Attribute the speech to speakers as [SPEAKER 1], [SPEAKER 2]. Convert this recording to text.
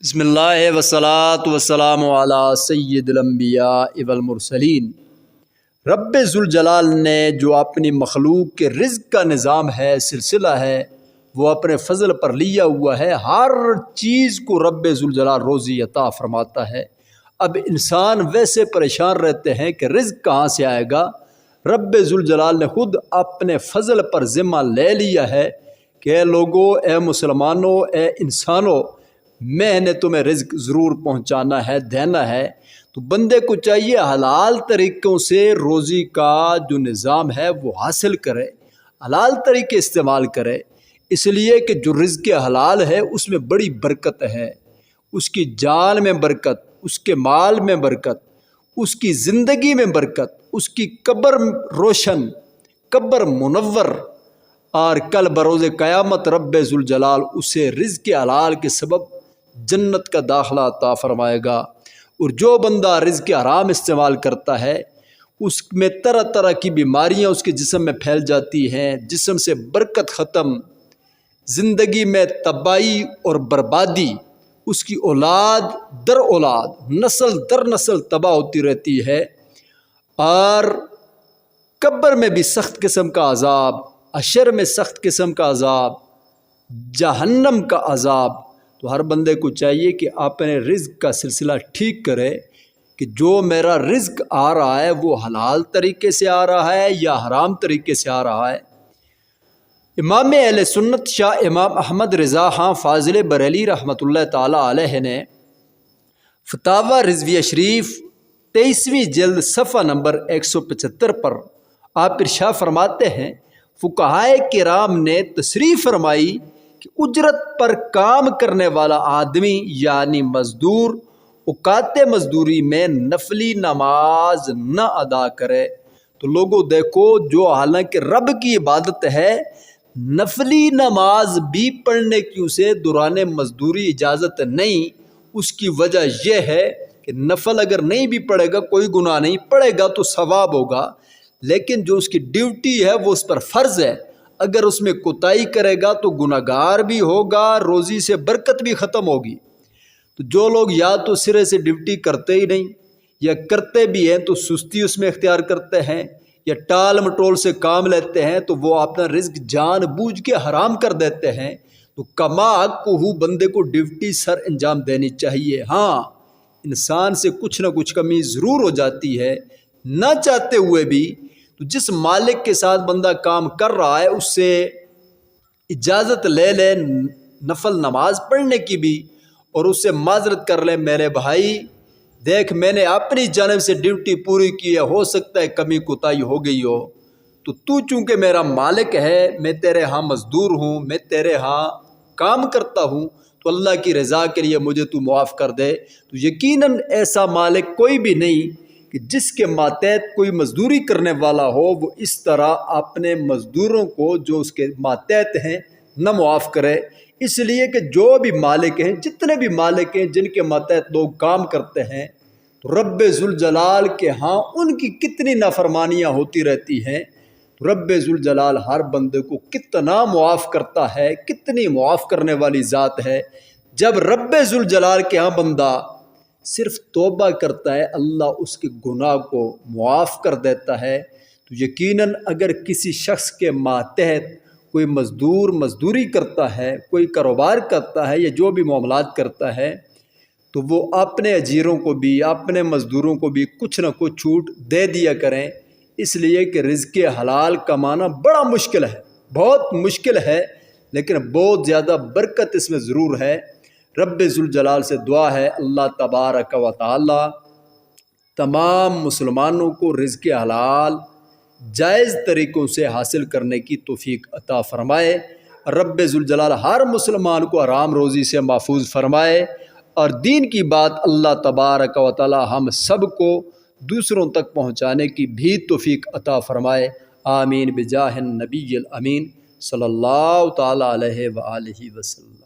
[SPEAKER 1] بسم اللہ والصلاۃ والسلام علی سید الانبیاء والمرسلین۔ رب ذوالجلال نے جو اپنی مخلوق کے رزق کا نظام ہے، سلسلہ ہے، وہ اپنے فضل پر لیا ہوا ہے۔ ہر چیز کو رب ذوالجلال روزی عطا فرماتا ہے۔ اب انسان ویسے پریشان رہتے ہیں کہ رزق کہاں سے آئے گا۔ رب ذوالجلال نے خود اپنے فضل پر ذمہ لے لیا ہے کہ اے لوگو، اے مسلمانوں، اے انسانوں، میں نے تمہیں رزق ضرور پہنچانا ہے، دینا ہے۔ تو بندے کو چاہیے حلال طریقوں سے روزی کا جو نظام ہے وہ حاصل کرے، حلال طریقے استعمال کرے، اس لیے کہ جو رزق حلال ہے اس میں بڑی برکت ہے۔ اس کی جان میں برکت، اس کے مال میں برکت، اس کی زندگی میں برکت، اس کی قبر روشن، قبر منور، اور کل بروز قیامت رب ذوالجلال اسے رزق حلال کے سبب جنت کا داخلہ عطا فرمائے گا۔ اور جو بندہ رزق حرام استعمال کرتا ہے اس میں طرح طرح کی بیماریاں اس کے جسم میں پھیل جاتی ہیں، جسم سے برکت ختم، زندگی میں تباہی اور بربادی، اس کی اولاد در اولاد، نسل در نسل تباہ ہوتی رہتی ہے، اور قبر میں بھی سخت قسم کا عذاب، حشر میں سخت قسم کا عذاب، جہنم کا عذاب۔ تو ہر بندے کو چاہیے کہ اپنے رزق کا سلسلہ ٹھیک کرے کہ جو میرا رزق آ رہا ہے وہ حلال طریقے سے آ رہا ہے یا حرام طریقے سے آ رہا ہے۔ امام اہل سنت شاہ امام احمد رضا خان فاضل بریلی رحمۃ اللہ تعالی علیہ نے فتاوی رضویہ شریف 23ویں جلد صفحہ نمبر 175 پر آپ ارشاد فرماتے ہیں، فقہائے کرام نے تصریح فرمائی کہ اجرت پر کام کرنے والا آدمی یعنی مزدور اوقات مزدوری میں نفلی نماز نہ ادا کرے۔ تو لوگوں دیکھو، جو حالانکہ رب کی عبادت ہے، نفلی نماز بھی پڑھنے کی اسے دوران مزدوری اجازت نہیں۔ اس کی وجہ یہ ہے کہ نفل اگر نہیں بھی پڑھے گا کوئی گناہ نہیں، پڑھے گا تو ثواب ہوگا، لیکن جو اس کی ڈیوٹی ہے وہ اس پر فرض ہے۔ اگر اس میں کوتاہی کرے گا تو گناہگار بھی ہوگا، روزی سے برکت بھی ختم ہوگی۔ تو جو لوگ یا تو سرے سے ڈیوٹی کرتے ہی نہیں، یا کرتے بھی ہیں تو سستی اس میں اختیار کرتے ہیں، یا ٹال مٹول سے کام لیتے ہیں، تو وہ اپنا رزق جان بوجھ کے حرام کر دیتے ہیں۔ تو کما حق کو بندے کو ڈیوٹی سر انجام دینی چاہیے۔ ہاں، انسان سے کچھ نہ کچھ کمی ضرور ہو جاتی ہے، نہ چاہتے ہوئے بھی۔ تو جس مالک کے ساتھ بندہ کام کر رہا ہے اس سے اجازت لے لے نفل نماز پڑھنے کی بھی، اور اس سے معذرت کر لے، میرے بھائی دیکھ میں نے اپنی جانب سے ڈیوٹی پوری کی ہے، ہو سکتا ہے کمی کوتاہی ہو گئی ہو، تو چونکہ میرا مالک ہے، میں تیرے ہاں مزدور ہوں، میں تیرے ہاں کام کرتا ہوں، تو اللہ کی رضا کے لیے مجھے تو معاف کر دے۔ تو یقیناً ایسا مالک کوئی بھی نہیں کہ جس کے ماتحت کوئی مزدوری کرنے والا ہو وہ اس طرح اپنے مزدوروں کو جو اس کے ماتحت ہیں نہ معاف کرے۔ اس لیے کہ جو بھی مالک ہیں، جتنے بھی مالک ہیں جن کے ماتحت لوگ کام کرتے ہیں، تو رب ذوالجلال کے ہاں ان کی کتنی نافرمانیاں ہوتی رہتی ہیں۔ رب ذوالجلال ہر بندے کو کتنا معاف کرتا ہے، کتنی معاف کرنے والی ذات ہے۔ جب رب ذوالجلال کے ہاں بندہ صرف توبہ کرتا ہے، اللہ اس کے گناہ کو معاف کر دیتا ہے۔ تو یقیناً اگر کسی شخص کے ماتحت کوئی مزدور مزدوری کرتا ہے، کوئی کاروبار کرتا ہے، یا جو بھی معاملات کرتا ہے، تو وہ اپنے اجیروں کو بھی، اپنے مزدوروں کو بھی کچھ نہ کچھ چھوٹ دے دیا کریں، اس لیے کہ رزق حلال کمانا بڑا مشکل ہے، بہت مشکل ہے، لیکن بہت زیادہ برکت اس میں ضرور ہے۔ رب ذوالجلال سے دعا ہے اللہ تبارک و تعالی تمام مسلمانوں کو رزق حلال جائز طریقوں سے حاصل کرنے کی توفیق عطا فرمائے۔ رب ذوالجلال ہر مسلمان کو حرام روزی سے محفوظ فرمائے، اور دین کی بات اللہ تبارک و تعالی ہم سب کو دوسروں تک پہنچانے کی بھی توفیق عطا فرمائے۔ آمین بجاہ النبی الامین صلی اللہ تعالی علیہ وآلہ وسلم۔